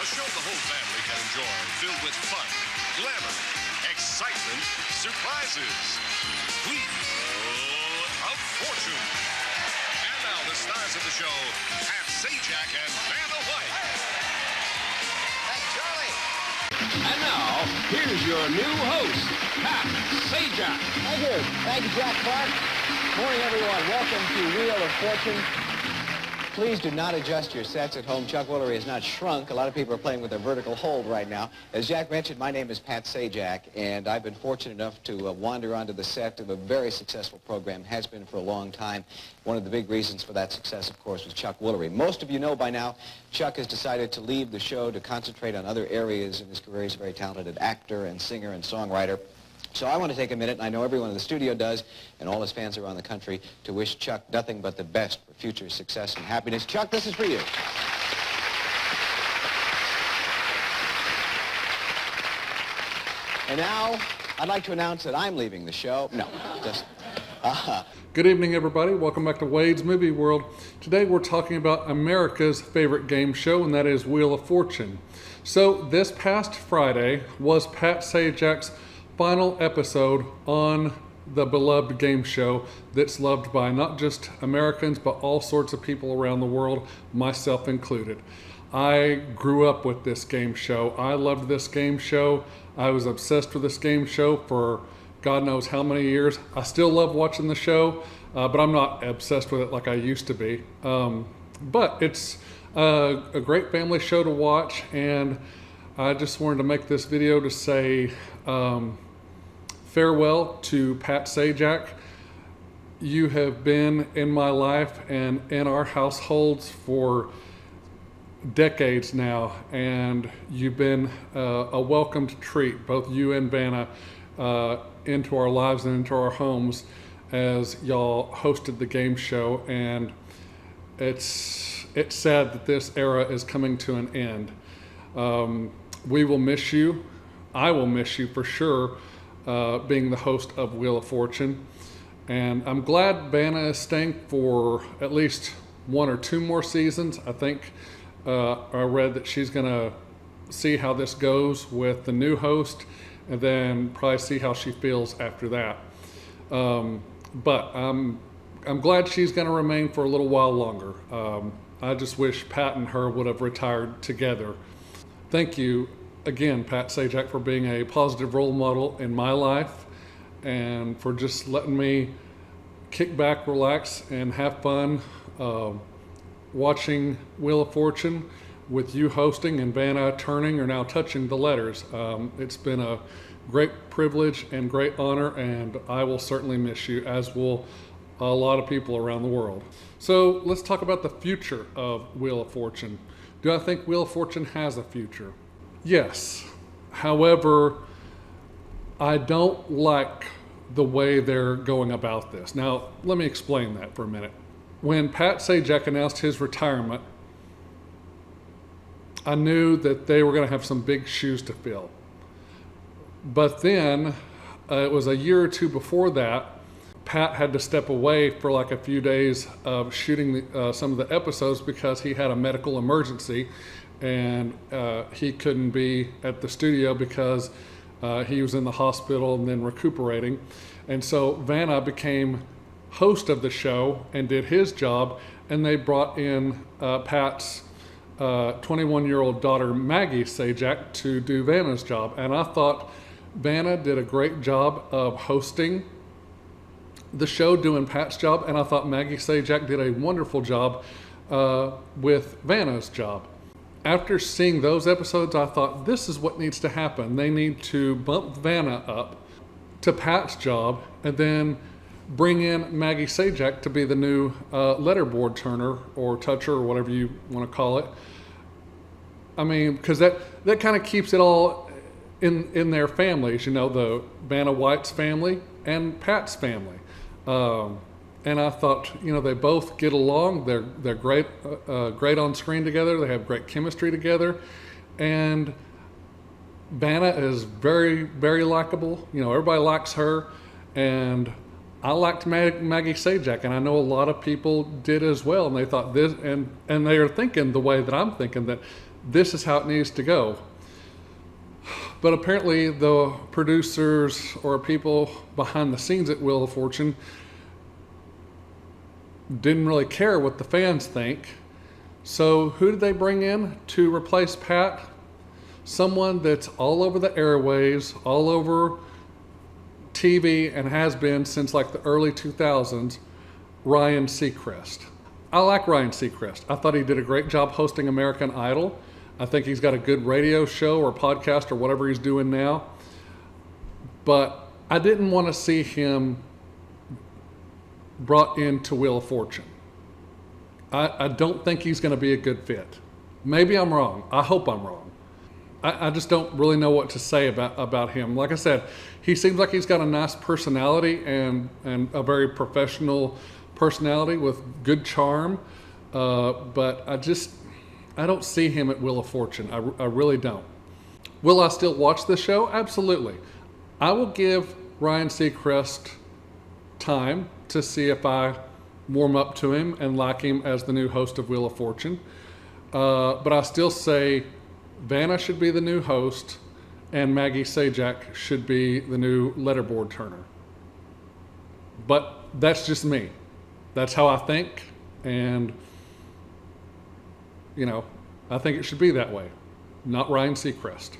A show the whole family can enjoy, filled with fun, glamour, excitement, surprises. Wheel of Fortune. And now the stars of the show, Pat Sajak and Vanna White. Hey, Charlie. And now, here's your new host, Pat Sajak. Thank you. Thank you, Jack Clark. Morning, everyone. Welcome to Wheel of Fortune. Please do not adjust your sets at home. Chuck Woolery has not shrunk. A lot of people are playing with their vertical hold right now. As Jack mentioned, my name is Pat Sajak, and I've been fortunate enough to wander onto the set of a very successful program, has been for a long time. One of the big reasons for that success, of course, was Chuck Woolery. Most of you know by now, Chuck has decided to leave the show to concentrate on other areas in his career. He's a very talented actor and singer and songwriter. So I want to take a minute, and I know everyone in the studio does, and all his fans around the country, to wish Chuck nothing but the best for future success and happiness. Chuck, this is for you. And now, I'd like to announce that I'm leaving the show. No, just... Good evening, everybody. Welcome back to Wade's Movie World. Today we're talking about America's favorite game show, and that is Wheel of Fortune. So this past Friday was Pat Sajak's final episode on the beloved game show that's loved by not just Americans, but all sorts of people around the world, myself included. I grew up with this game show. I loved this game show. I was obsessed with this game show for God knows how many years. I still love watching the show, but I'm not obsessed with it like I used to be. But it's a great family show to watch, and I just wanted to make this video to say farewell to Pat Sajak. You have been in my life and in our households for decades now, and you've been a welcomed treat, both you and Vanna, into our lives and into our homes as y'all hosted the game show. And it's sad that this era is coming to an end. We will miss you. I will miss you for sure, being the host of Wheel of Fortune. And I'm glad Vanna is staying for at least 1 or 2 more seasons. I think I read that she's going to see how this goes with the new host, and then probably see how she feels after that. But I'm glad she's going to remain for a little while longer. I just wish Pat and her would have retired together. Thank you again, Pat Sajak, for being a positive role model in my life, and for just letting me kick back, relax, and have fun watching Wheel of Fortune with you hosting and Vanna turning or now touching the letters. It's been a great privilege and great honor, and I will certainly miss you, as will a lot of people around the world. So let's talk about the future of Wheel of Fortune. Do I think Wheel of Fortune has a future? Yes. However, I don't like the way they're going about this. Now, let me explain that for a minute. When Pat Sajak announced his retirement, I knew that they were going to have some big shoes to fill. But then, it was a year or 2 before that, Pat had to step away for like a few days of shooting some of the episodes because he had a medical emergency, and he couldn't be at the studio because he was in the hospital and then recuperating. And so Vanna became host of the show and did his job, and they brought in Pat's 21-year-old daughter, Maggie Sajak, to do Vanna's job. And I thought Vanna did a great job of hosting the show, doing Pat's job, and I thought Maggie Sajak did a wonderful job with Vanna's job. After seeing those episodes, I thought this is what needs to happen. They need to bump Vanna up to Pat's job, and then bring in Maggie Sajak to be the new letterboard turner or toucher or whatever you want to call it. I mean, because that kind of keeps it all in their families, you know, the Vanna White's family and Pat's family. And I thought, you know, they both get along. They're great on screen together. They have great chemistry together, and Vanna is very, very likable. You know, everybody likes her, and I liked Maggie Sajak, and I know a lot of people did as well, and they thought this, and they are thinking the way that I'm thinking, that this is how it needs to go. But apparently the producers or people behind the scenes at Wheel of Fortune didn't really care what the fans think. So who did they bring in to replace Pat? Someone that's all over the airways, all over TV, and has been since like the early 2000s, Ryan Seacrest. I like Ryan Seacrest. I thought he did a great job hosting American Idol. I think he's got a good radio show or podcast or whatever he's doing now. But I didn't want to see him brought into Wheel of Fortune. I don't think he's going to be a good fit. Maybe I'm wrong. I hope I'm wrong. I just don't really know what to say about him. Like I said, he seems like he's got a nice personality and a very professional personality with good charm. But I don't see him at Wheel of Fortune. I really don't. Will I still watch the show? Absolutely. I will give Ryan Seacrest time to see if I warm up to him and like him as the new host of Wheel of Fortune. But I still say Vanna should be the new host and Maggie Sajak should be the new letterboard turner. But that's just me. That's how I think. And, you know, I think it should be that way, not Ryan Seacrest.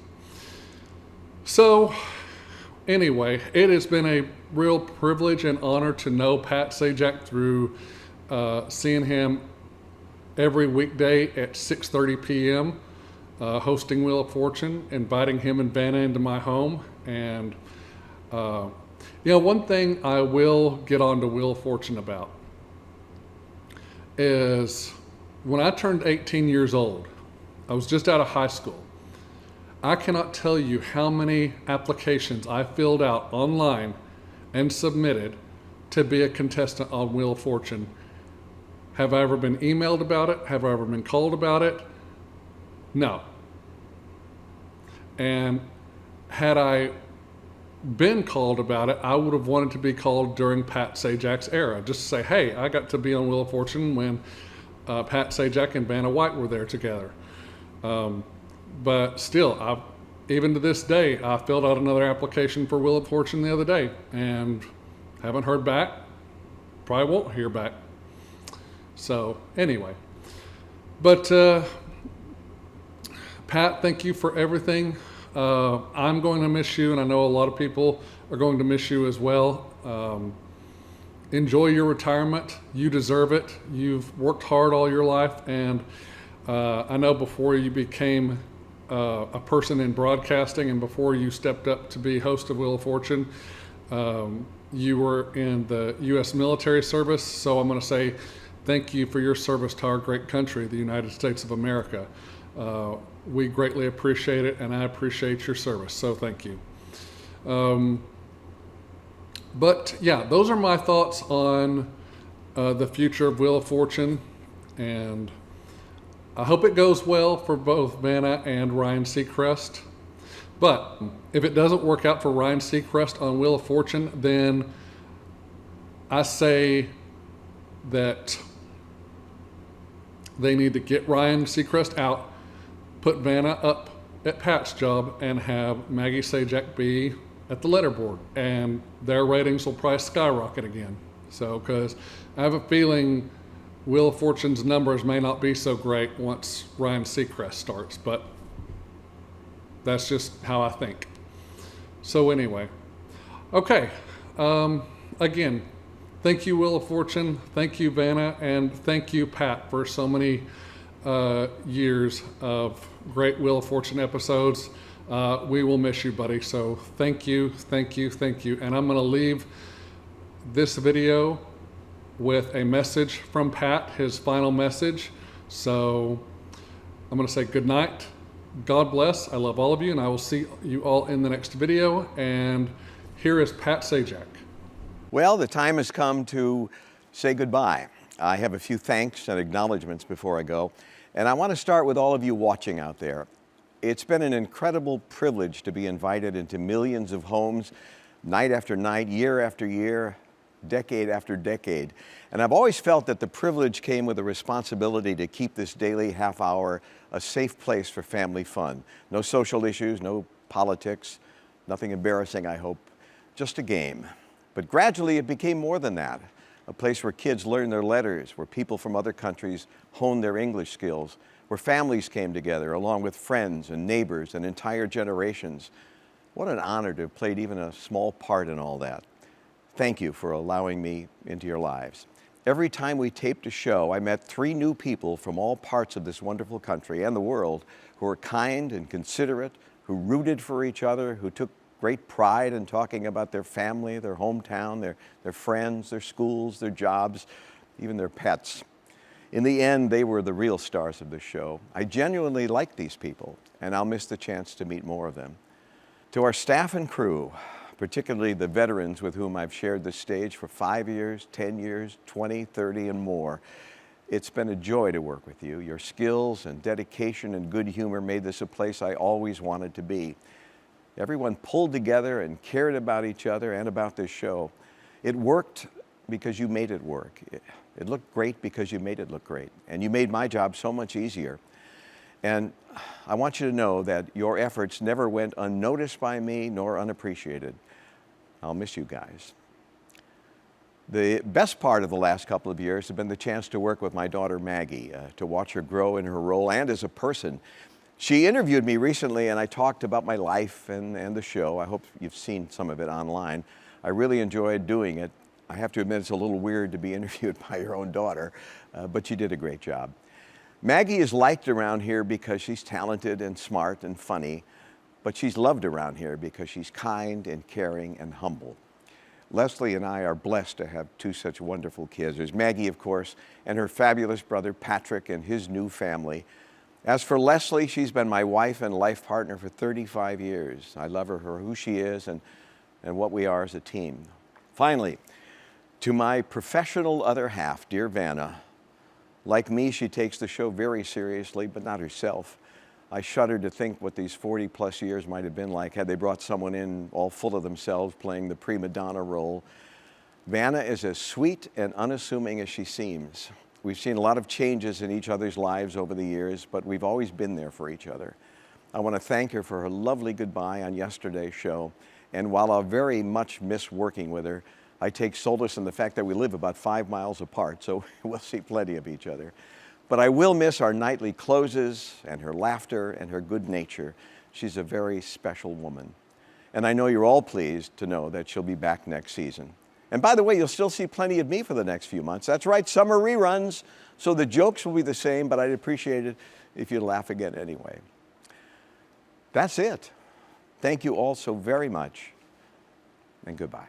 So, anyway, it has been a real privilege and honor to know Pat Sajak through seeing him every weekday at 6:30 p.m., hosting Wheel of Fortune, inviting him and Vanna into my home. And, one thing I will get on to Wheel of Fortune about is when I turned 18 years old, I was just out of high school. I cannot tell you how many applications I filled out online and submitted to be a contestant on Wheel of Fortune. Have I ever been emailed about it? Have I ever been called about it? No. And had I been called about it, I would have wanted to be called during Pat Sajak's era. Just to say, hey, I got to be on Wheel of Fortune when Pat Sajak and Vanna White were there together. But still, even to this day, I filled out another application for Wheel of Fortune the other day and haven't heard back. Probably won't hear back. So anyway, but Pat, thank you for everything. I'm going to miss you, and I know a lot of people are going to miss you as well. Enjoy your retirement. You deserve it. You've worked hard all your life, and I know before you became a person in broadcasting and before you stepped up to be host of Wheel of Fortune, you were in the U.S. military service. So I'm going to say thank you for your service to our great country, the United States of America. We greatly appreciate it, and I appreciate your service. So thank you. But yeah, those are my thoughts on the future of Wheel of Fortune, and I hope it goes well for both Vanna and Ryan Seacrest. But if it doesn't work out for Ryan Seacrest on Wheel of Fortune, then I say that they need to get Ryan Seacrest out, put Vanna up at Pat's job, and have Maggie Sajak be at the letterboard, and their ratings will probably skyrocket again. So, because I have a feeling Wheel of Fortune's numbers may not be so great once Ryan Seacrest starts, but that's just how I think. So anyway, okay. Again, thank you, Wheel of Fortune. Thank you, Vanna, and thank you, Pat, for so many years of great Wheel of Fortune episodes. We will miss you, buddy. So thank you, thank you, thank you. And I'm going to leave this video with a message from Pat, his final message. So I'm going to say good night. God bless. I love all of you, and I will see you all in the next video. And here is Pat Sajak. Well, the time has come to say goodbye. I have a few thanks and acknowledgments before I go. And I want to start with all of you watching out there. It's been an incredible privilege to be invited into millions of homes night after night, year after year, decade after decade. And I've always felt that the privilege came with a responsibility to keep this daily half hour a safe place for family fun. No social issues, no politics, nothing embarrassing, I hope, just a game. But gradually it became more than that. A place where kids learn their letters, where people from other countries hone their English skills, where families came together along with friends and neighbors and entire generations. What an honor to have played even a small part in all that. Thank you for allowing me into your lives. Every time we taped a show, I met 3 new people from all parts of this wonderful country and the world who were kind and considerate, who rooted for each other, who took great pride in talking about their family, their hometown, their friends, their schools, their jobs, even their pets. In the end, they were the real stars of the show. I genuinely like these people, and I'll miss the chance to meet more of them. To our staff and crew, particularly the veterans with whom I've shared the stage for 5 years, 10 years, 20, 30, and more, it's been a joy to work with you. Your skills and dedication and good humor made this a place I always wanted to be. Everyone pulled together and cared about each other and about this show. It worked because you made it work. It looked great because you made it look great. And you made my job so much easier. And I want you to know that your efforts never went unnoticed by me nor unappreciated. I'll miss you guys. The best part of the last couple of years has been the chance to work with my daughter Maggie, to watch her grow in her role and as a person. She interviewed me recently and I talked about my life and the show. I hope you've seen some of it online. I really enjoyed doing it. I have to admit it's a little weird to be interviewed by your own daughter, but you did a great job. Maggie is liked around here because she's talented and smart and funny, but she's loved around here because she's kind and caring and humble. Leslie and I are blessed to have 2 such wonderful kids. There's Maggie, of course, and her fabulous brother Patrick and his new family. As for Leslie, she's been my wife and life partner for 35 years. I love her for who she is and what we are as a team. Finally, to my professional other half, dear Vanna, like me, she takes the show very seriously, but not herself. I shudder to think what these 40-plus years might have been like had they brought someone in all full of themselves playing the prima donna role. Vanna is as sweet and unassuming as she seems. We've seen a lot of changes in each other's lives over the years, but we've always been there for each other. I want to thank her for her lovely goodbye on yesterday's show, and while I'll very much miss working with her, I take solace in the fact that we live about 5 miles apart, so we'll see plenty of each other. But I will miss our nightly closes and her laughter and her good nature. She's a very special woman. And I know you're all pleased to know that she'll be back next season. And by the way, you'll still see plenty of me for the next few months. That's right, summer reruns, so the jokes will be the same, but I'd appreciate it if you'd laugh again anyway. That's it. Thank you all so very much, and goodbye.